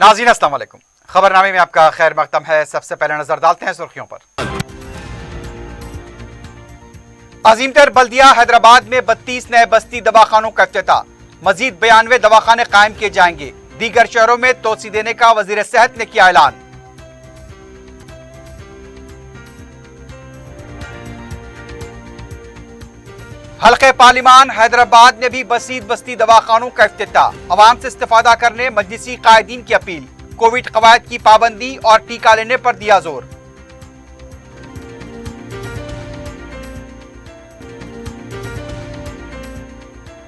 नाज़रीन अस्सलाम वालेकुम। खबरनामे में आपका खैर मकदम है। सबसे पहले नजर डालते हैं सुर्खियों पर। अजीमतर बल्दिया हैदराबाद में 32 नए बस्ती दवाखानों का इफ्तिताह। मजीद 92 दवाखाने कायम किए जाएंगे। दीगर शहरों में तोसी देने का वजीर सेहत ने किया ऐलान। हल्के पार्लिमान हैदराबाद में भी बसीद बस्ती दवाखानों का इफ्तिताह। अवाम से इस्तेफादा करने मजलिसी कायदीन की अपील। कोविड कवायद की पाबंदी और टीका लेने पर दिया जोर।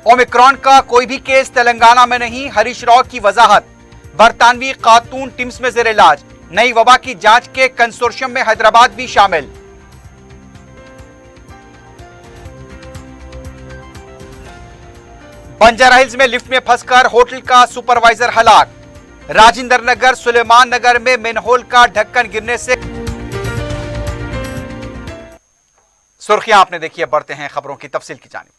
ओमिक्रॉन का कोई भी केस तेलंगाना में नहीं, हरीश राव की वजाहत। बरतानवी खातून टिम्स में जेर इलाज। नई वबा की जांच के कंसोर्शियम में हैदराबाद भी शामिल। बंजारा हिल्स में लिफ्ट में फंसकर होटल का सुपरवाइजर हलाक। राजेंद्र नगर सुलेमान नगर में मेनहोल का ढक्कन गिरने से। सुर्खियां आपने देखी, अब बढ़ते हैं खबरों की तफसील की जानिब।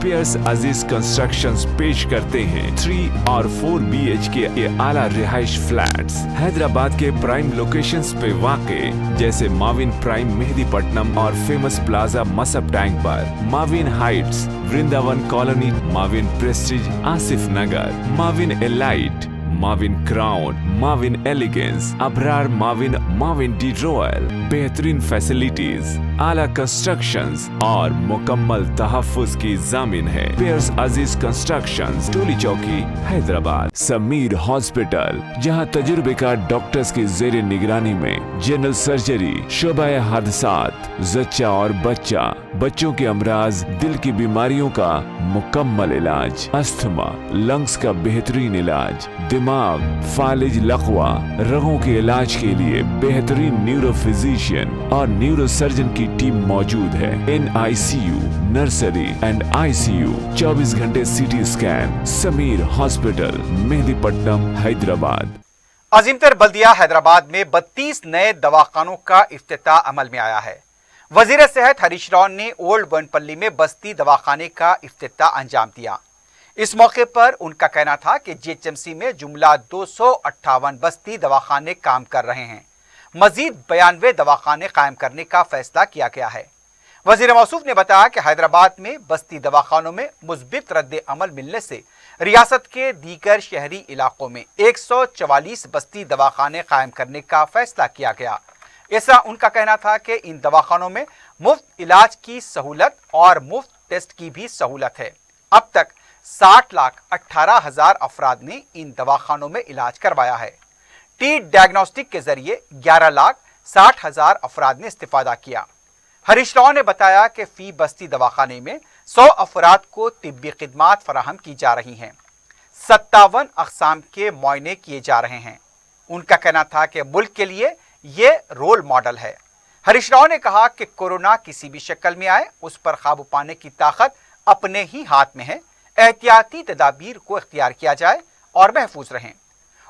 पियर्स अजीज कंस्ट्रक्शंस पेश करते हैं 3 और 4 BHK के आला रिहाइश फ्लैट्स हैदराबाद के प्राइम लोकेशंस पे वाक़े, जैसे माविन प्राइम मेहदीपट्टनम और फेमस प्लाजा मसब टैंक पर, Mavin heights Vrindavan colony, Mavin prestige Asif Nagar, Mavin elite, Mavin crown, Mavin elegance, Abrar Mavin, Mavin de royal. बेहतरीन फैसिलिटीज, आला कंस्ट्रक्शंस और मुकम्मल तहफ्फुज की जामिन है। पियर्स अजीज कंस्ट्रक्शंस, टोली चौकी, हैदराबाद। समीर हॉस्पिटल, जहां तजुर्बेकार डॉक्टर्स की जेर निगरानी में जनरल सर्जरी, शोबा हादसात, जच्चा और बच्चा, बच्चों के अमराज, दिल की बीमारियों का मुकम्मल इलाज, अस्थमा, लंग्स का बेहतरीन इलाज, दिमाग, फालिज, लकवा, रगों के इलाज के लिए बेहतरीन न्यूरो फिजिशियन और न्यूरो सर्जन की टीम मौजूद है। NICU, नर्सरी एंड ICU, 24 घंटे CT scan. Sameer hospital, Mehdipatnam, Hyderabad. अजीमतर बल्दिया हैदराबाद में 32 नए दवाखानों का इफ्तिताह अमल में आया है। वजीर सेहत हरीश राव ने ओल्ड बनपल्ली में बस्ती दवाखाने का इफ्तिताह अंजाम दिया। इस मौके पर उनका कहना था कि GHMC में जुमला 258 बस्ती दवाखाने काम कर रहे हैं। मजीद 92 दवाखाने कायम करने का फैसला किया गया है। वजीर मौसूफ ने बताया कि हैदराबाद में बस्ती दवाखानों में मुस्बित रद्द अमल मिलने से रियासत के दीगर शहरी इलाकों में 144 बस्ती दवाखाने कायम करने का फैसला किया गया। ऐसा उनका कहना था कि इन दवाखानों में मुफ्त इलाज की सहूलत और मुफ्त टेस्ट की भी सहूलत है। अब तक 60,18,000 अफराद ने इन दवाखानों में इलाज करवाया है। टी डायग्नोस्टिक के जरिए 11,60,000 अफराद ने इस्तिफादा किया। हरीश राव ने बताया कि फी बस्ती दवाखाने में 100 अफराद को तिब्बी खिदमात फराहम की जा रही हैं। 57 अक़साम के मुआयने किए जा रहे हैं। उनका कहना था कि मुल्क के लिए ये रोल मॉडल है। हरीश राव ने कहा कि कोरोना किसी भी शक्ल में आए, उस पर काबू पाने की ताकत अपने ही हाथ में है। एहतियाती तदाबीर को इख्तियार किया जाए और महफूज रहें।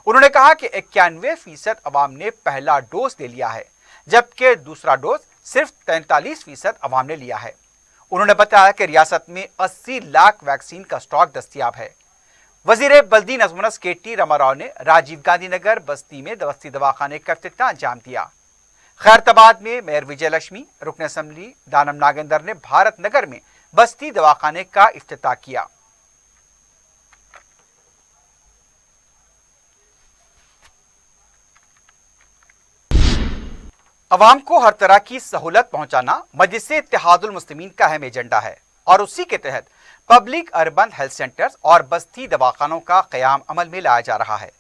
उन्होंने कहा कि 91% अवाम ने पहला डोज ले लिया है, जबकि दूसरा डोज सिर्फ 43% अवाम ने लिया है। उन्होंने बताया कि रियासत में 80 लाख वैक्सीन का स्टॉक दस्तियाब है। वजीर बल्दी नज़्म KT रामाराव ने राजीव गांधी नगर बस्ती में बस्ती दवाखाने का इफ्तिताह अंजाम दिया। खैरताबाद में मेयर विजय लक्ष्मी, रुकन असम्बली दानम नागेंद्र ने भारत नगर में बस्ती दवाखाने का इफ्तिताह किया। अवाम को हर तरह की सहूलत पहुंचाना मजलिस इत्तेहादुल मुस्लिमीन का अहम एजेंडा है और उसी के तहत पब्लिक अर्बन हेल्थ सेंटर्स और बस्ती दवाखानों का क़याम अमल में लाया जा रहा है।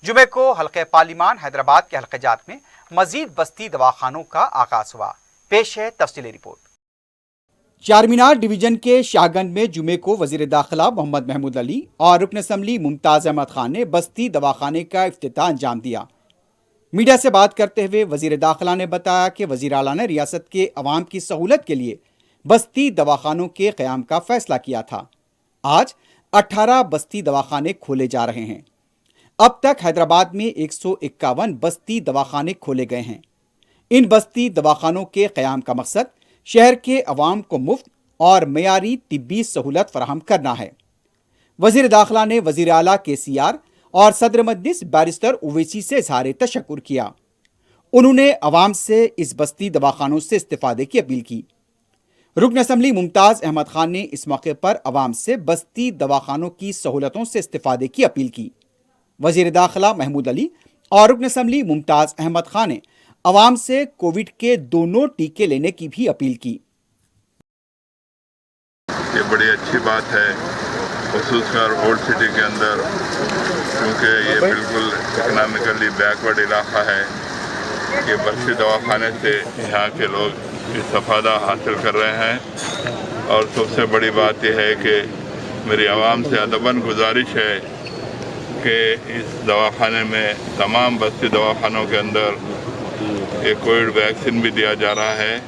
जुमे को हल्के पार्लिमान हैदराबाद के हल्क़जात में मजीद बस्ती दवाखानों का आगाज हुआ। पेश है तफसीली रिपोर्ट। चारमीनार डिवीजन के शाहगंज में जुमे को वजीर दाखिला मोहम्मद महमूद अली और रुकन असम्बली मुमताज अहमद खान ने बस्ती दवाखाने का इफ्तिताह अंजाम दिया। मीडिया से बात करते हुए वजीर दाखिला ने बताया कि वजीर आला ने रियासत के अवाम की सहूलत के लिए बस्ती दवाखानों के क़याम का फैसला किया था। आज 18 बस्ती दवाखाने खोले जा रहे हैं। अब तक हैदराबाद में 151 बस्ती दवाखाने खोले गए हैं। इन बस्ती दवाखानों के क़याम का मकसद शहर के अवाम को मुफ्त اور معیاری طبی سہولت فراہم کرنا ہے۔ وزیر داخلہ نے وزیر اعلیٰ KCR اور صدر مجلس بیرسٹر اویسی سے اظہار تشکر کیا۔ انہوں نے عوام سے اس بستی دواخانوں سے استفادے کی اپیل کی۔ رکن اسمبلی ممتاز احمد خان نے اس موقع پر عوام سے بستی دواخانوں کی سہولتوں سے استفادے کی اپیل کی۔ وزیر داخلہ محمود علی اور رکن اسمبلی ممتاز احمد خان نے عوام سے کووڈ کے دونوں ٹیکے لینے کی بھی اپیل کی۔ یہ بڑی اچھی بات ہے، خصوص کر اولڈ سٹی کے اندر، کیونکہ یہ بالکل اکنامکلی بیکورڈ علاقہ ہے۔ یہ بستی دواخانے سے یہاں کے لوگ استفادہ حاصل کر رہے ہیں، اور سب سے بڑی بات یہ ہے کہ میری عوام سے ادباً گزارش ہے کہ اس دواخانے میں تمام بستی دواخانوں کے اندر ایک کووڈ ویکسین بھی دیا جا رہا ہے۔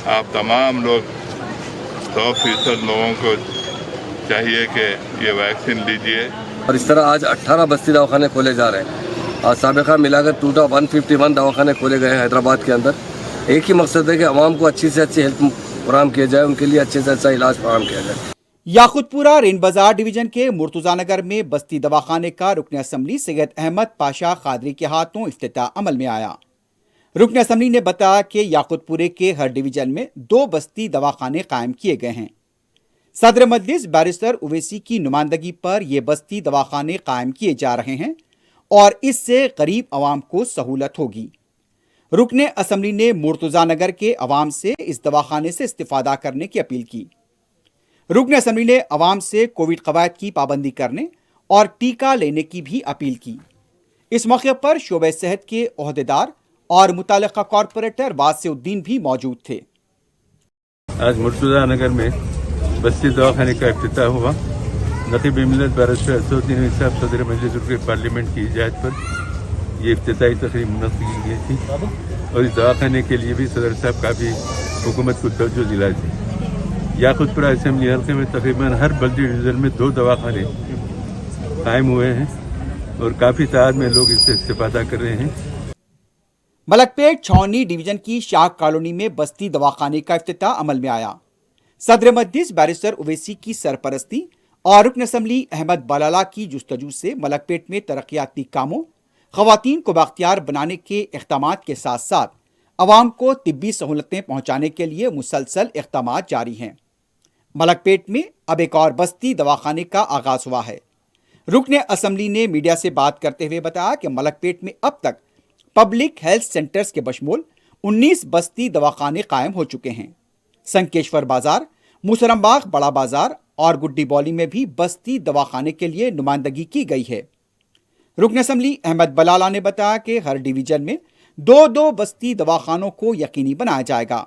آپ تمام لوگ 100% لوگوں کو چاہیے کہ یہ ویکسین لیجئے۔ اور اس طرح آج 18 بستی دواخانے کھولے جا رہے ہیں، اور سابقہ ملا کر 151 دواخانے کھولے گئے ہیں حیدرآباد کے اندر۔ ایک ہی مقصد ہے کہ عوام کو اچھی سے اچھی ہیلپ فراہم کیا جائے، ان کے لیے اچھے سے اچھا علاج فراہم کیا جائے۔ یاقوت پورہ رین بازار ڈویژن کے مرتضی نگر میں بستی دواخانے کا رکن اسمبلی سید احمد پاشا قادری کے ہاتھوں افتتاح عمل میں آیا۔ رکن اسمبلی نے بتایا کہ یاقوت پورے کے ہر ڈویژن میں 2 بستی دواخانے قائم کیے گئے ہیں۔ صدر مجلس بیرسٹر اویسی کی نمائندگی پر یہ بستی دواخانے قائم کیے جا رہے ہیں اور اس سے غریب عوام کو سہولت ہوگی۔ رکن اسمبلی نے مرتضی نگر کے عوام سے اس دواخانے سے استفادہ کرنے کی اپیل کی۔ رکن اسمبلی نے عوام سے کووڈ قواعد کی پابندی کرنے اور ٹیکہ لینے کی بھی اپیل کی۔ اس موقع پر شعبہ صحت کے عہدیدار اور متعلقہ کارپوریٹر واسع الدین بھی موجود تھے۔ آج مرتضی نگر میں بستی دواخانے کا افتتاح ہوا۔ نقیب ملت بیرسٹر اسد الدین صاحب صدر مجلس رکن پارلیمنٹ کی ہدایت پر یہ افتتاحی تقریب منعقد کی گئی تھی، اور اس دواخانے کے لیے بھی صدر صاحب کافی حکومت کو توجہ دلائی تھی۔ یاقوت پورہ اسمبلی حلقے میں تقریباً ہر بلدی ڈویژن میں 2 دواخانے قائم ہوئے ہیں، اور کافی تعداد میں لوگ اس سے استفادہ کر رہے ہیں۔ ملک پیٹ چھاؤنی ڈویژن کی شاخ کالونی میں بستی دواخانے کا افتتاح عمل میں آیا۔ صدر مجلس بیرسٹر اویسی کی سرپرستی اور رکن اسمبلی احمد بلالہ کی جستجو سے ملک پیٹ میں ترقیاتی کاموں، خواتین کو بااختیار بنانے کے اقدامات کے ساتھ ساتھ عوام کو طبی سہولتیں پہنچانے کے لیے مسلسل اقدامات جاری ہیں۔ ملک پیٹ میں اب ایک اور بستی دواخانے کا آغاز ہوا ہے۔ رکن اسمبلی نے میڈیا سے بات کرتے ہوئے بتایا کہ ملک پیٹ میں اب تک پبلک ہیلتھ سینٹرز کے بشمول 19 بستی دواخانے قائم ہو چکے ہیں۔ سنکیشور بازار، موسرم باغ بڑا بازار اور گڈی بولی میں بھی بستی دواخانے کے لیے نمائندگی کی گئی ہے۔ رکن اسمبلی احمد بلالہ نے بتایا کہ ہر ڈویژن میں 2 بستی دواخانوں کو یقینی بنایا جائے گا۔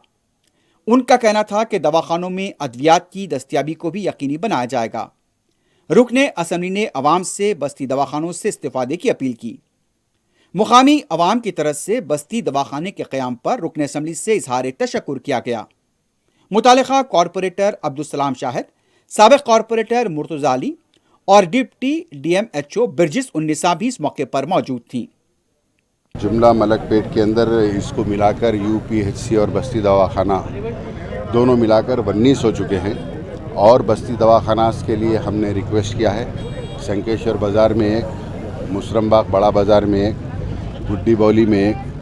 ان کا کہنا تھا کہ دواخانوں میں ادویات کی دستیابی کو بھی یقینی بنایا جائے گا۔ رکن اسمبلی نے عوام سے بستی دواخانوں سے استفادے کی اپیل کی۔ مقامی عوام کی طرف سے بستی دواخانے کے قیام پر رکن اسمبلی سے اظہار تشکر کیا گیا۔ متعلقہ کارپوریٹر عبدالسلام شاہد، سابق کارپوریٹر مرتضی علی اور ڈپٹی DMHO برجس النساء بھی اس موقع پر موجود تھیں۔ جملہ ملک پیٹ کے اندر اس کو ملا کر UPHC اور بستی دواخانہ دونوں ملا کر 19 ہو چکے ہیں، اور بستی دواخانہ کے لیے ہم نے ریکویسٹ کیا ہے سنکیشور بازار میں ایک، مسرم باغ بڑا بازار میں ایک، گڈی بولی میں ایک،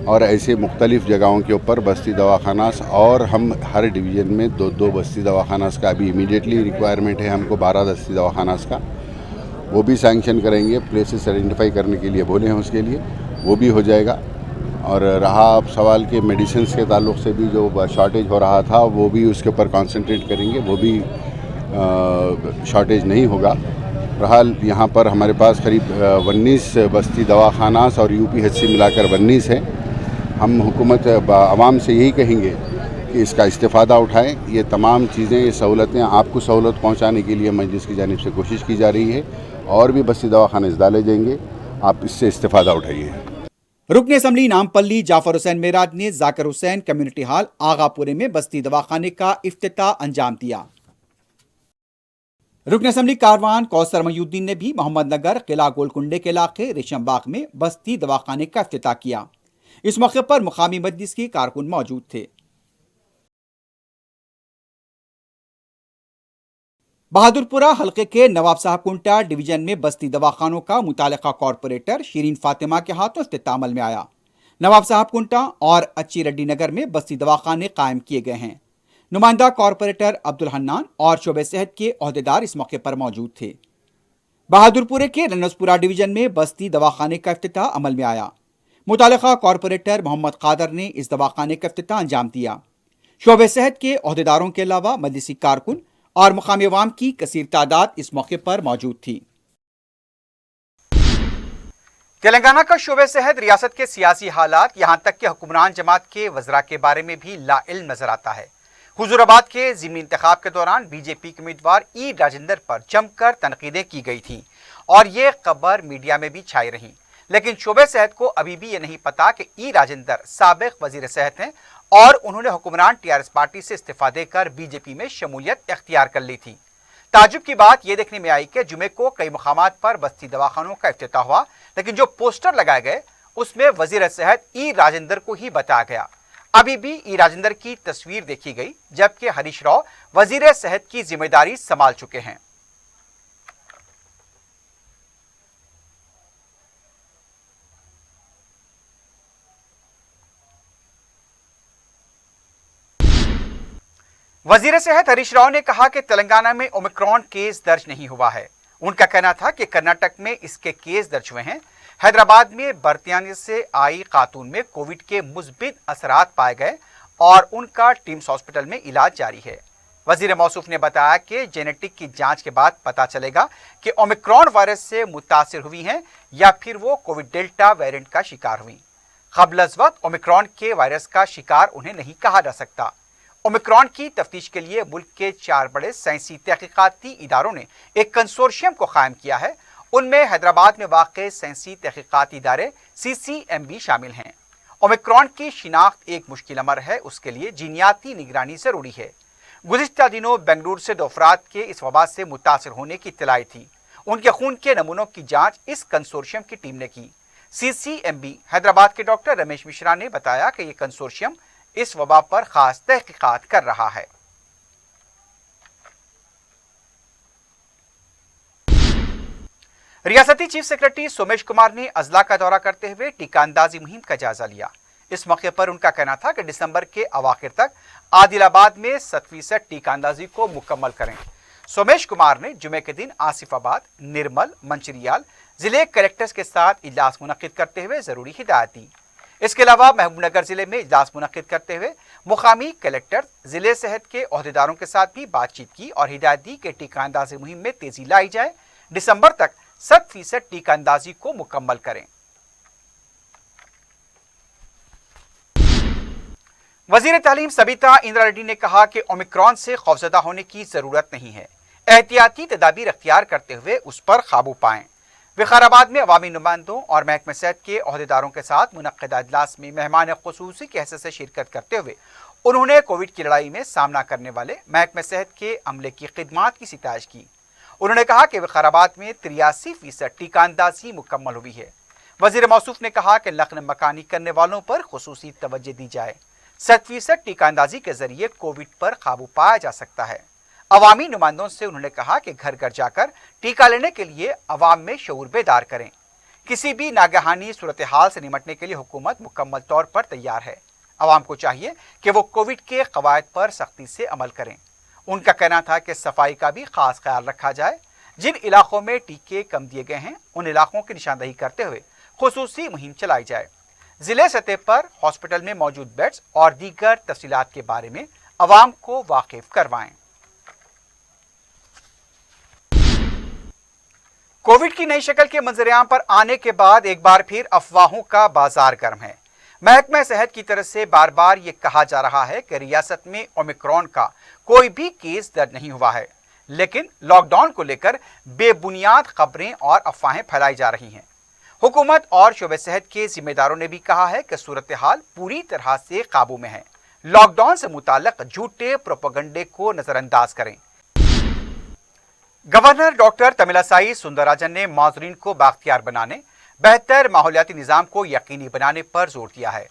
اور ایسے مختلف جگہوں کے اوپر بستی دواخانہ، اور ہم ہر ڈویژن میں 2 بستی دواخانہ کا ابھی امیڈیٹلی ریکوائرمنٹ ہے ہم کو 12 بستی دواخانہ کا، وہ بھی سینکشن کریں گے۔ پلیسز آئیڈینٹیفائی کرنے کے لیے بولے ہیں، اس کے لیے وہ بھی ہو جائے گا۔ اور رہا اب سوال کے میڈیسنس کے تعلق سے بھی جو شارٹیج ہو رہا تھا، وہ بھی اس کے اوپر کانسنٹریٹ کریں گے، وہ بھی شارٹیج نہیں ہوگا۔ بہرحال یہاں پر ہمارے پاس قریب 19 بستی دواخانہ اور UPHC ملا کر 19 ہے۔ ہم حکومت عوام سے یہی کہیں گے کہ اس کا استفادہ اٹھائیں۔ یہ تمام چیزیں، یہ سہولتیں آپ کو سہولت پہنچانے کے لیے مجلس کی جانب سے کوشش کی جا رہی ہے، اور بھی بستی دواخانے ڈالے جائیں گے، آپ اس سے استفادہ اٹھائیے۔ رکن اسمبلی نامپلی جعفر حسین میراد نے ذاکر حسین کمیونٹی ہال آغا پورے میں بستی دواخانے کا افتتاح انجام دیا۔ رکن اسمبلی کاروان کوثر محی الدین نے بھی محمد نگر قلعہ گولکنڈے کے علاقے ریشم باغ میں بستی دواخانے کا افتتاح کیا۔ اس موقع پر مقامی مجلس کے کارکن موجود تھے۔ बहादुरपुरा हलके के नवाब साहब कुंटा डिवीजन में बस्ती दवाखानों का मुतालिका कॉरपोरेटर शीरीन फातिमा के हाथों इफ्तिताह अमल में आया। नवाब साहब कुंटा और अच्छी रेड्डी नगर में बस्ती दवाखाने कायम किए गए हैं। नुमाइंदा कॉरपोरेटर अब्दुल हन्नान और शोबे सेहत के ओहदेदार इस मौके पर मौजूद थे। बहादुरपुरे के रनसपुरा डिवीजन में बस्ती दवाखाने का इफ्तिताह अमल में आया। मुतालिका कॉरपोरेटर मोहम्मद कादर ने इस दवाखाने का इफ्तिताह अंजाम दिया। शोबे सेहत के ओहदेदारों के अलावा मजलिसी कारकुन और मुकामी अवाम की कसीर तादाद इस मौके पर मौजूद थी। तेलंगाना का शोबे सेहत रियासत के सियासी हालात यहां तक कि हुक्मरान जमात के वज़रा के बारे में भी लाइल्म नजर आता है। हुजूराबाद के ज़िमनी इंतखाब के दौरान बीजेपी के उम्मीदवार ई राजेंद्र पर जमकर तनकीदें की गई थी और ये खबर मीडिया में भी छाई रही, लेकिन शोबे सेहत को अभी भी ये नहीं पता कि ई राजेंद्र साबिक वजीर सेहत हैं और उन्होंने हुक्मरान टीआरएस पार्टी से इस्तीफा देकर बीजेपी में शमूलियत इख्तियार कर ली थी। ताजुब की बात यह देखने में आई कि जुमे को कई मुकामात पर बस्ती दवाखानों का इफ्तिताह हुआ, लेकिन जो पोस्टर लगाए गए उसमें वजीर सेहत ई राजेंद्र को ही बताया गया। अभी भी ई राजेंद्र की तस्वीर देखी गई, जबकि हरीश राव वजीर सेहत की जिम्मेदारी संभाल चुके हैं। वजीर सेहत हरीश राव ने कहा कि तेलंगाना में ओमिक्रॉन केस दर्ज नहीं हुआ है। उनका कहना था कि कर्नाटक में इसके केस दर्ज हुए हैं। हैदराबाद में बर्तानिया से आई खातून में कोविड के मुस्बित असरात पाए गए और उनका टीम्स हॉस्पिटल में इलाज जारी है। वजीर मौसूफ ने बताया कि जेनेटिक की जांच के बाद पता चलेगा कि ओमिक्रॉन वायरस से मुतासिर हुई हैं या फिर वो कोविड डेल्टा वेरिएंट का शिकार हुई। क़ब्ल वक्त ओमिक्रॉन के वायरस का शिकार उन्हें नहीं कहा जा सकता। ओमिक्रॉन की तफ्तीश के लिए मुल्क के 4 बड़े साइंसी तहकीकाती इदारों ने एक कंसोर्शियम को कायम किया है। उनमें हैदराबाद में वाक़ साइंसी तहकीकाती इदारे CCMB शामिल हैं। ओमिक्रॉन की शिनाख्त एक मुश्किल अमर है, उसके लिए जीनियाती निगरानी ज़रूरी है। गुज़िश्ता दिनों बेंगलुरु से 2 अफराद के इस वबा से मुतासिर होने की इत्तलाई थी। उनके खून के नमूनों की जाँच इस कंसोर्शियम की टीम ने की। CCMB हैदराबाद के डॉक्टर रमेश मिश्रा ने बताया कि यह कंसोर्शियम इस वबा पर खास तहकीकात कर रहा है। रियासती चीफ सेक्रेटरी सोमेश कुमार ने अजला का दौरा करते हुए टीका अंदाजी मुहिम का जायजा लिया। इस मौके पर उनका कहना था कि दिसंबर के अवाखिर तक आदिलाबाद में 100% टीका अंदाजी को मुकम्मल करें। सोमेश कुमार ने जुमे के दिन आसिफाबाद, निर्मल, मंचिरियाल जिले कलेक्टर्स के साथ इजलास मुनक्किद करते हुए जरूरी हिदायत दी। इसके अलावा महबूबनगर जिले में इजलास मुनक्किद करते हुए मुकामी कलेक्टर, जिले सेहत के ओहदेदारों के साथ भी बातचीत की और हिदायत दी कि टीका अंदाजी मुहिम में तेजी लाई जाए। दिसंबर तक 100% टीका अंदाजी को मुकम्मल करें। वजीर तालीम सबिता इंदिरा रेड्डी ने कहा कि ओमिक्रॉन से खौफजदा होने की जरूरत नहीं है, एहतियाती तदाबीर अख्तियार करते हुए उस पर काबू पाएं। विकाराबाद में अवामी नुमाइंदों और महकमे सेहत के ओहदेदारों के साथ मुनक्किदा इजलास में मेहमान खुसूसी की हैसियत से शिरकत करते हुए उन्होंने कोविड की लड़ाई में सामना करने वाले महकमे सेहत के अमले की खिदमात की सितारिश की। उन्होंने कहा कि विकाराबाद में 83% टीका अंदाजी मुकम्मल हुई है। वजीर मौसूफ ने कहा कि नक़ल मकानी करने वालों पर खुसूसी तवज्जो दी जाए। 100% टीका अंदाजी के जरिए कोविड पर काबू पाया जा सकता है। अवामी नुमाइंदों से उन्होंने कहा कि घर घर जाकर टीका लेने के लिए अवाम में शऊर बेदार करें। किसी भी नागहानी सूरत हाल से निपटने के लिए हुकूमत मुकम्मल तौर पर तैयार है। अवाम को चाहिए कि वो कोविड के कवायद पर सख्ती से अमल करें। उनका कहना था कि सफाई का भी खास ख्याल रखा जाए। जिन इलाकों में टीके कम दिए गए हैं उन इलाकों की निशानदही करते हुए खुसूसी मुहिम चलाई जाए। जिले सतह पर हॉस्पिटल में मौजूद बेड्स और दीगर तफसीलात के बारे में अवाम को वाकिफ करवाएं। कोविड की नई शक्ल के मंजरेआम पर आने के बाद एक बार फिर अफवाहों का बाजार गर्म है। महकमा सेहत की तरफ से बार बार ये कहा जा रहा है कि रियासत में ओमिक्रॉन का कोई भी केस दर्ज नहीं हुआ है, लेकिन लॉकडाउन को लेकर बेबुनियाद खबरें और अफवाहें फैलाई जा रही हैं। हुकूमत और शोबे सेहत के जिम्मेदारों ने भी कहा है कि सूरत हाल पूरी तरह से काबू में है। लॉकडाउन से मुताल्लिक झूठे प्रोपेगेंडे को नजरअंदाज करें। गवर्नर डॉक्टर तमिलसाई सुंदरराजन ने माजरीन को बाख्तियार बनाने, बेहतर माहौलियाती निज़ाम को यकीनी बनाने पर जोर दिया है।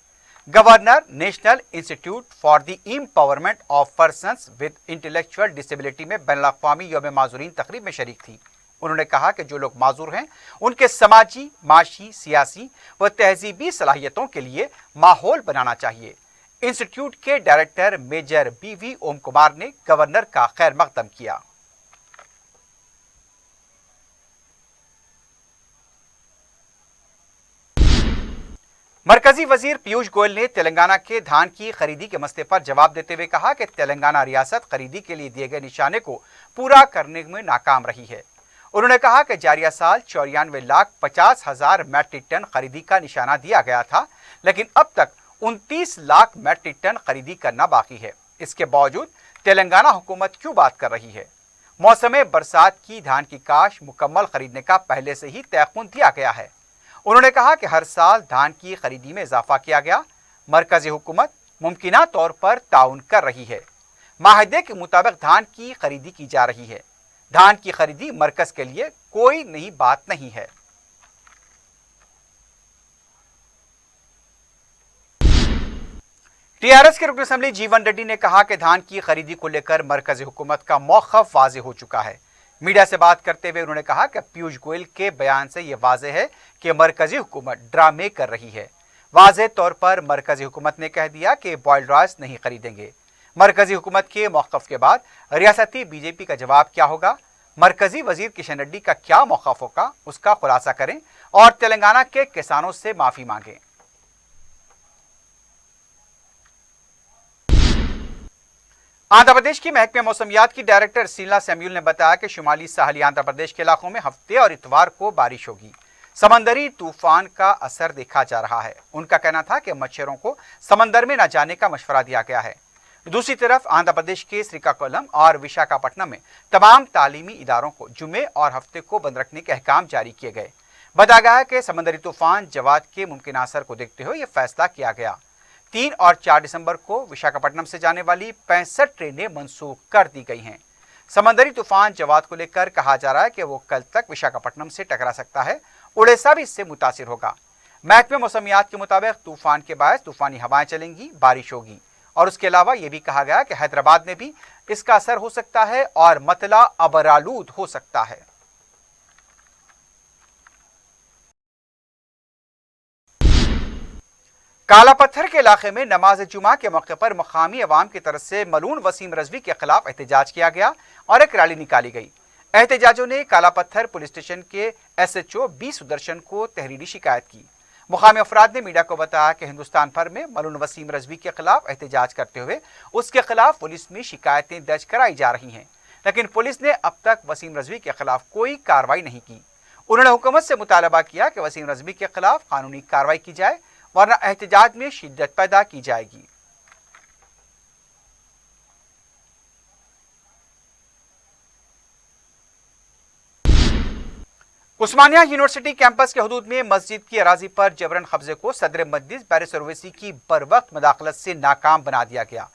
Governor national institute for the empowerment of persons with intellectual disability में बैनुल-अक़वामी यौम माज़ूरीन तकरीब में शरीक थी। उन्होंने कहा कि जो लोग माजूर हैं उनके समाजी, माशी, सियासी व तहजीबी सलाहियतों के लिए माहौल बनाना चाहिए। इंस्टीट्यूट के डायरेक्टर मेजर BV ओम कुमार ने गवर्नर का खैर मकदम किया। मरकजी वजीर पीयूष गोयल ने तेलंगाना के धान की खरीदी के मसले पर जवाब देते हुए कहा कि तेलंगाना रियासत खरीदी के लिए दिए गए निशाने को पूरा करने में नाकाम रही है। उन्होंने कहा कि जारिया साल 94,50,000 मैट्रिक टन खरीदी का निशाना दिया गया था, लेकिन अब तक 29 लाख मैट्रिक टन खरीदी करना बाकी है। इसके बावजूद तेलंगाना हुकूमत क्यों बात कर रही है? मौसम बरसात की धान की काश मुकम्मल खरीदने का पहले से ही तयख्खुन दिया गया है। उन्होंने कहा कि हर साल धान की खरीदी में इजाफा किया गया। मरकजी हुकूमत मुमकिना तौर पर ताउन कर रही है। माहदे के मुताबिक धान की खरीदी की जा रही है। धान की खरीदी मरकज के लिए कोई नई बात नहीं है। टीआरएस के रुकन असेंबली जीवन रेड्डी ने कहा कि धान की खरीदी को लेकर मरकजी हुकूमत का मौक़िफ़ वाज़ेह हो चुका है। मीडिया से बात करते हुए उन्होंने कहा कि पीयूष गोयल के बयान से यह वाज़ेह है कि मरकजी हुकूमत ड्रामे कर रही है। वाज़ेह तौर पर मरकजी हुकूमत ने कह दिया कि बॉयल्ड राइस नहीं खरीदेंगे। मरकजी हुकूमत के मौक़िफ़ के बाद रियासती बीजेपी का जवाब क्या होगा? मरकजी वजीर किशन रेड्डी का क्या मौक़िफ़ होगा? उसका खुलासा करें और तेलंगाना के किसानों से माफ़ी मांगें। आंध्र प्रदेश की महकमे मौसमियात की डायरेक्टर शीला सैम्यूल ने बताया कि शुमाली साहली आंध्र प्रदेश के इलाकों में हफ्ते और इतवार को बारिश होगी। समंदरी तूफान का असर देखा जा रहा है। उनका कहना था कि मच्छरों को समंदर में न जाने का मशवरा दिया गया है। दूसरी तरफ आंध्र प्रदेश के श्रीकाकुलम और विशाखापट्टनम में तमाम तालीमी इदारों को जुमे और हफ्ते को बंद रखने के अहकाम जारी किए गए। बताया गया है कि समंदरी तूफान जवाद के मुमकिन असर को देखते हुए यह फैसला किया गया। 3 और 4 दिसंबर को विशाखापट्टनम से जाने वाली 65 ट्रेनें मनसूख कर दी गई हैं। समंदरी तूफान जवाद को लेकर कहा जा रहा है कि वो कल तक विशाखापट्टनम से टकरा सकता है। उड़ीसा भी इससे मुतासिर होगा। महकमे मौसमियात के मुताबिक तूफान के बायस तूफानी हवाएं चलेंगी, बारिश होगी और उसके अलावा यह भी कहा गया कि हैदराबाद में भी इसका असर हो सकता है और मतला अबरालूद हो सकता है। काला पत्थर के इलाके में नमाज जुमा के मौके पर मकामी अवाम की तरफ से मलून वसीम रजवी के खिलाफ एहतजाज किया गया और एक रैली निकाली गई। एहतजाजों ने काला पत्थर पुलिस स्टेशन के SHO B सुदर्शन को तहरीरी शिकायत की। मुकामी अफराद ने मीडिया को बताया कि हिंदुस्तान भर में मलून वसीम रजवी के खिलाफ एहतजाज करते हुए उसके खिलाफ पुलिस में शिकायतें दर्ज कराई जा रही हैं, लेकिन पुलिस ने अब तक वसीम रजवी के खिलाफ कोई कार्रवाई नहीं की। उन्होंने हुकूमत से मुतालबा किया कि वसीम रजवी के खिलाफ कानूनी कार्रवाई की जाए, वरना एहतजाज में शिद्दत पैदा की जाएगी। उस्मानिया यूनिवर्सिटी कैंपस के हुदूद में मस्जिद की अराजी पर जबरन कब्जे को सदर मजलिस बैरिस्टर ओवैसी की बरवक्त मदाखलत से नाकाम बना दिया गया।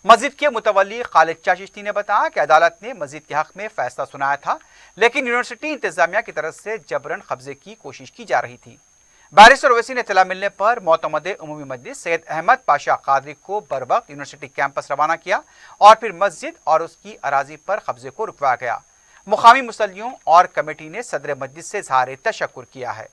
मस्जिद के मुतवल्ली खालिद शाह चिश्ती ने बताया कि अदालत ने मस्जिद के हक में फैसला सुनाया था, लेकिन यूनिवर्सिटी इंतजामिया की तरफ से जबरन कब्जे की कोशिश की जा रही थी। बैरिस्टर ओवैसी ने इत्तला मिलने पर मोतमद उमूमी मजलिस सैयद अहमद पाशा कादरी को बरवक्त यूनिवर्सिटी कैंपस रवाना किया और फिर मस्जिद और उसकी अराजी पर कब्जे को रुकवाया गया। मुकामी मुसल्लियों और कमेटी ने सदर मजलिस से इज़हार तशक्कुर किया है।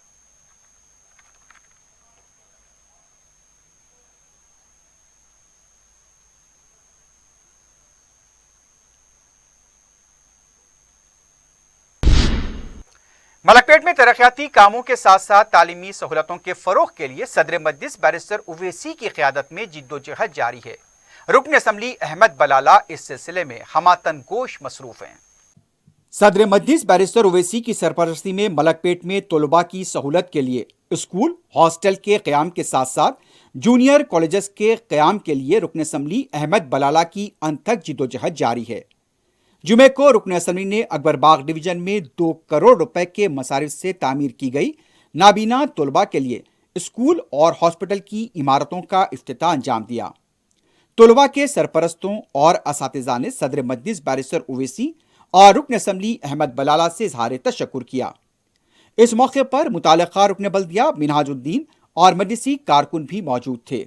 मलकपेट में तरक्याती कामों के साथ साथ तालीमी सहूलतों के फरोग के लिए सदर मजलिस बैरिस्टर ओवैसी की क़यादत में जिद्दोजहद जारी है। रुकन असम्बली अहमद बलाला इस सिलसिले में हमातन गोश मसरूफ हैं। सदर मजलिस बैरिस्टर ओवैसी की सरपरस्ती में मलकपेट में तलबा की सहूलत के लिए स्कूल हॉस्टल के क़याम के साथ साथ जूनियर कॉलेजेस के क़याम के लिए रुकन असम्बली अहमद बलाला की अनथक जिद्दोजहद जारी है। जुमे को रुकन असम्बली ने अकबर बाग डिवीजन में 2 करोड़ रुपए के मसारिफ से तामीर की गई नाबीना तलबा के लिए स्कूल और हॉस्पिटल की इमारतों का इफ्तिताह अंजाम दिया। तलबा के सरपरस्तों और असातिज़ा ने सदर मजलिस बैरिस्टर ओवैसी और रुकन असम्बली अहमद बलाला से इज़हार तशक्कुर किया। इस मौके पर मुताल्लिक़ा रुकन बल्दिया मिनहाजुद्दीन और मजलिसी कारकुन भी मौजूद थे।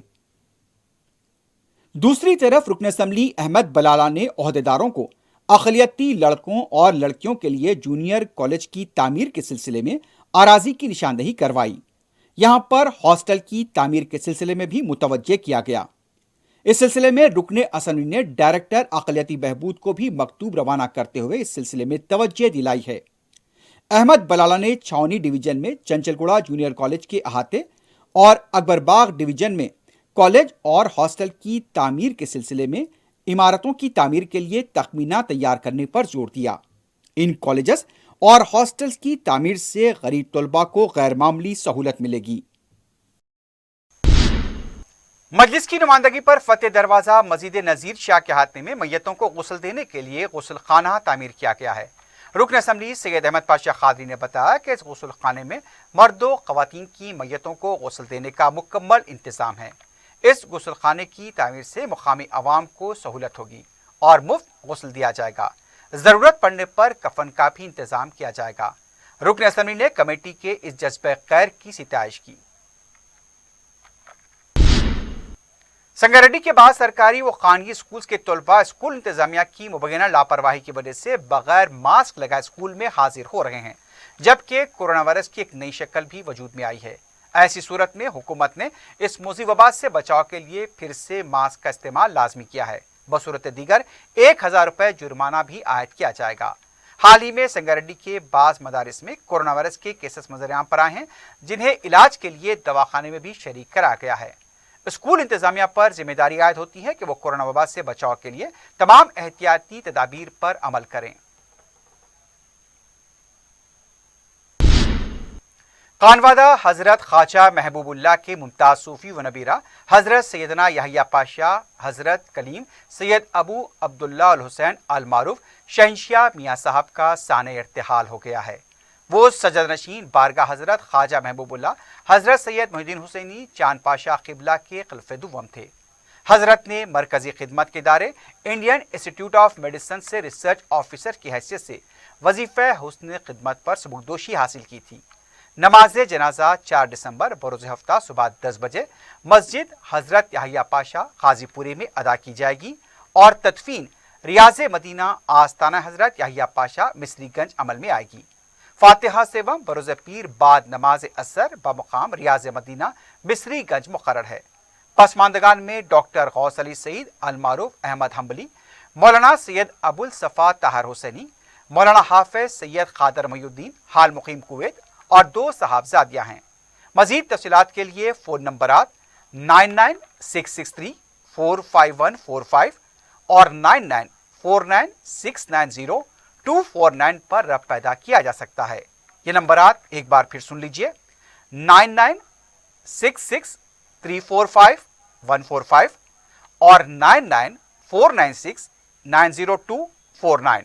दूसरी तरफ रुकन असम्बली अहमद बलाला ने ओहदेदारों को अक़लियती लड़कों और लड़कियों के लिए जूनियर कॉलेज की तामीर के सिलसिले में अराजी की निशानदही करवाई। यहां पर हॉस्टल की तामीर के सिलसिले में भी मुतवज्जे किया गया। इस सिलसिले में रुकन असम्बली ने डायरेक्टर अक़लियती बहबूद को भी मकतूब रवाना करते हुए इस सिलसिले में तवज्जे दिलाई है। अहमद बलाला ने छावनी डिवीजन में चंचलगुड़ा जूनियर कॉलेज के अहाते और अकबरबाग डिवीजन में कॉलेज और हॉस्टल की तामीर के सिलसिले में इमारतों की तामीर के लिए तखमीना तैयार करने पर जोर दिया। इन कॉलेजेस और हॉस्टल्स की तामीर से गरीब तलबा को गैर मामूली सहूलत मिलेगी। मजलिस की नुमाइंदगी पर फतेह दरवाजा मस्जिद नज़ीर शाह के हाथे में मैयतों को गुस्ल देने के लिए गुस्ल खाना तामीर किया गया है। रुकन असम्बली सैयद अहमद पाशा खादरी ने बताया कि इस गुस्ल खाने में मर्दों ख़वातीन की मैयतों को गुस्ल देने का मुकम्मल इंतज़ाम है। इस गुस्ल खाने की तामीर से मुकामी अवाम को सहूलत होगी और मुफ्त गुस्ल दिया जाएगा। ज़रूरत पड़ने पर कफन का भी इंतज़ाम किया जाएगा। रुकन असम्बली ने कमेटी के इस जज्बे खैर की सिताइश की। संगारेड्डी के बाद सरकारी व खानगी स्कूल के तलबा स्कूल इंतजामिया की मुबैना लापरवाही की वजह से बगैर मास्क लगाए स्कूल में हाजिर हो रहे हैं, जबकि कोरोना वायरस की एक नई शक्ल भी वजूद में आई है। ऐसी सूरत में हुकूमत ने इस मुसीबत वबा से बचाव के लिए फिर से मास्क का इस्तेमाल लाजमी किया है। बसूरत दीगर 1000 रुपये जुर्माना भी आयद किया जाएगा। हाल ही में संगारेड्डी के बाज़ मदारिस में कोरोना वायरस के केसेस नजर पर आए हैं, जिन्हें इलाज के लिए दवाखाने में भी शरीक कराया गया है। स्कूल इंतजामिया पर जिम्मेदारी आयद होती है कि वो कोरोना वबा से बचाव के लिए तमाम एहतियाती तदाबीर पर अमल करें। खानवादा हजरत ख्वाजा महबूबुल्लाह के मुमताज सूफी व नबीरा हजरत सैयदना याहिया पाशा हजरत कलीम सैयद अबू अब्दुल्ला अल हुसैन अल मारूफ शहंशाह मियाँ साहब का साने इर्तिहाल हो गया है। वो सजद नशीन बारगाह हजरत ख्वाजा महबूबुल्लाह हजरत सैयद मुहिद्दीन हुसैनी चांद पाशा क़िबला के खिलफ़े दुव्वम थे। हजरत ने मरकज़ी खिदमत के इदारे इंडियन इंस्टीट्यूट ऑफ मेडिसिन से रिसर्च ऑफिसर की हैसियत से वजीफ़े हुस्न खिदमत पर सबकदोशी हासिल की थी। नमाज जनाजा 4 दिसंबर बरोज़ हफ्ता सुबह 10 बजे मस्जिद हजरत याहिया पाशा गाजीपुरी में अदा की जाएगी और तदफीन रियाज़ मदीना आस्ताना हजरत याहिया पाशा मिसरीगंज अमल में आएगी। फातिहा सेवम बरोज़ पीर बाद नमाज असर बमुकाम रियाज़ मदीना मिसरीगंज मुकर्रर है। पसमानदगान में डॉक्टर गौस अली सईद अल मारूफ अहमद हम्बली, मौलाना सैयद अबुल सफ़ा ताहर हुसैनी, मौलाना हाफिज सैयद खादर मयूद्दीन हाल मुकीम कुवैत और 2 साहबजादियाँ हैं। मज़ीद तफसीलात के लिए फ़ोन नंबरात 9966345145 और 9949690249 पर रब्त पैदा किया जा सकता है। ये नंबरात एक बार फिर सुन लीजिए 9966345145 और 9949690249।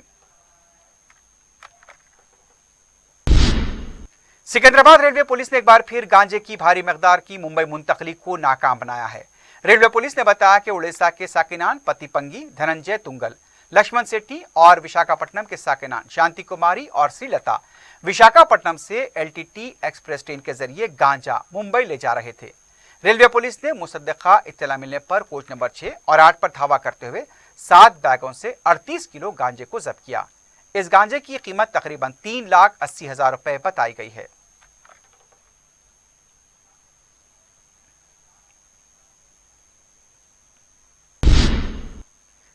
सिकंदराबाद रेलवे पुलिस ने एक बार फिर गांजे की भारी मकदार की मुंबई मुंतकली को नाकाम बनाया है। रेलवे पुलिस ने बताया कि उड़ीसा के साकिनान पतिपंगी, धनंजय तुंगल, लक्ष्मण सेट्टी और विशाखापट्टनम के साकिनान शांति कुमारी और श्रीलता विशाखापट्टनम से LTT एक्सप्रेस ट्रेन के जरिए गांजा मुंबई ले जा रहे थे। रेलवे पुलिस ने मुसद्दका इत्तला मिलने पर कोच नंबर 6 और 8 पर धावा करते हुए 7 बैगों से 38 किलो गांजे को जब्त किया। इस गांजे की कीमत तकरीबन 3,80,000 रुपए बताई गई है।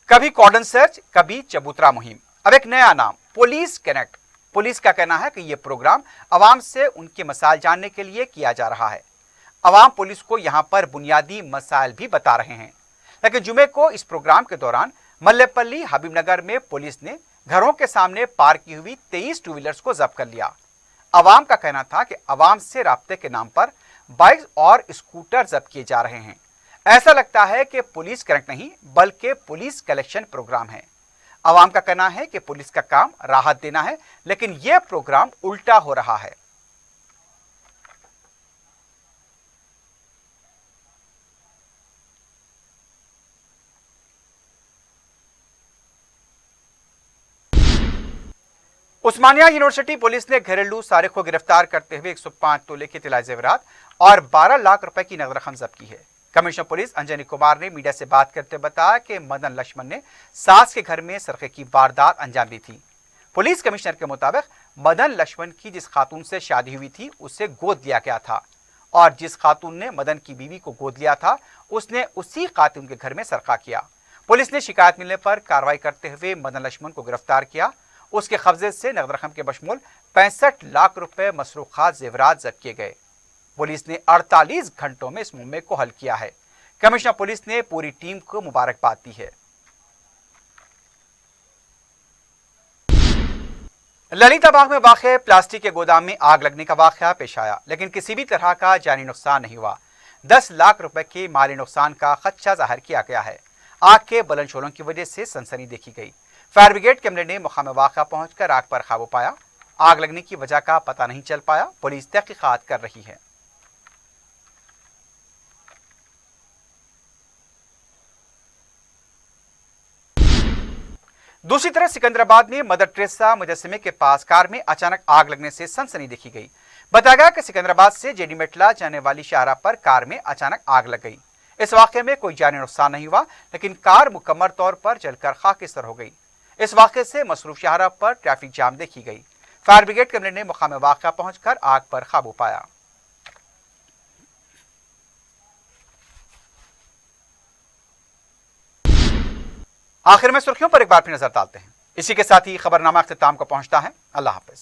कभी कॉर्डन सर्च, कभी चबूतरा मुहिम, अब एक नया नाम पुलिस कनेक्ट। पुलिस का कहना है कि यह प्रोग्राम अवाम से उनके मसाइल जानने के लिए किया जा रहा है। अवाम पुलिस को यहां पर बुनियादी मसाइल भी बता रहे हैं। लेकिन जुमे को इस प्रोग्राम के दौरान मल्लेपल्ली हबीबनगर में पुलिस ने घरों के सामने पार्क की हुई 23 टू व्हीलर्स को जब्त कर लिया। अवाम का कहना था कि अवाम से राब्ते के नाम पर बाइक और स्कूटर जब्त किए जा रहे हैं। ऐसा लगता है कि पुलिस कनेक्ट नहीं बल्कि पुलिस कलेक्शन प्रोग्राम है। अवाम का कहना है कि पुलिस का काम राहत देना है, लेकिन यह प्रोग्राम उल्टा हो रहा है। उस्मानिया यूनिवर्सिटी पुलिस ने घरेलू सारिक को गिरफ्तार करते हुए 105 तोले के तिला जेवरात और 12 लाख रुपए की नगद रकम जब्त की है। कमिश्नर पुलिस अंजनी कुमार ने मीडिया से बात करते हुए बताया कि मदन लक्ष्मण ने सास के घर में सरके की वारदात अंजाम दी थी। पुलिस कमिश्नर के मुताबिक मदन लक्ष्मण की जिस खातून से शादी हुई थी उसे गोद लिया गया था और जिस खातून ने मदन की बीवी को गोद लिया था उसने उसी खातून के घर में सरका किया। पुलिस ने शिकायत मिलने पर कार्रवाई करते हुए मदन लक्ष्मण को गिरफ्तार किया। उसके कब्जे से नगद रकम के बशमूल 65 लाख रुपए मसरूखात जेवरात जब्त किए गए। पुलिस ने 48 घंटों में इस मुहिम को हल किया है। कमिश्नर पुलिस ने पूरी टीम को मुबारकबाद दी है। ललिताबाग में वाक़े प्लास्टिक के गोदाम में आग लगने का वाक़या पेश आया, लेकिन किसी भी तरह का जानी नुकसान नहीं हुआ। 10 लाख रुपए के माली नुकसान का खदशा जाहिर किया गया है। आग के बुलंद शोलों की वजह से सनसनी देखी गई। फायर ब्रिगेड के अमले ने मुकाम वाक़या पहुंचकर आग पर काबू पाया। आग लगने की वजह का पता नहीं चल पाया। पुलिस तहकीकात कर रही है। दूसरी तरफ सिकंदराबाद में मदर टेरेसा मुजस्समे के पास कार में अचानक आग लगने से सनसनी देखी गई। बताया गया कि सिकंदराबाद से जेडी मेटला जाने वाली शाहराह पर कार में अचानक आग लग गई। इस वाक़े में कोई जानी नुकसान नहीं हुआ, लेकिन कार मुकम्मल तौर पर जलकर खाकिस्तर हो गई। इस वाक़े से मसरूफ शाहराह पर ट्रैफिक जाम देखी गई। फायर ब्रिगेड के अमले ने मुकाम वाक़या पहुंचकर आग पर काबू पाया। आखिर में सुर्खियों पर एक बार फिर नजर डालते हैं। इसी के साथ ही खबरनामा अख्तिताम को पहुंचता है। अल्लाह हाफिज।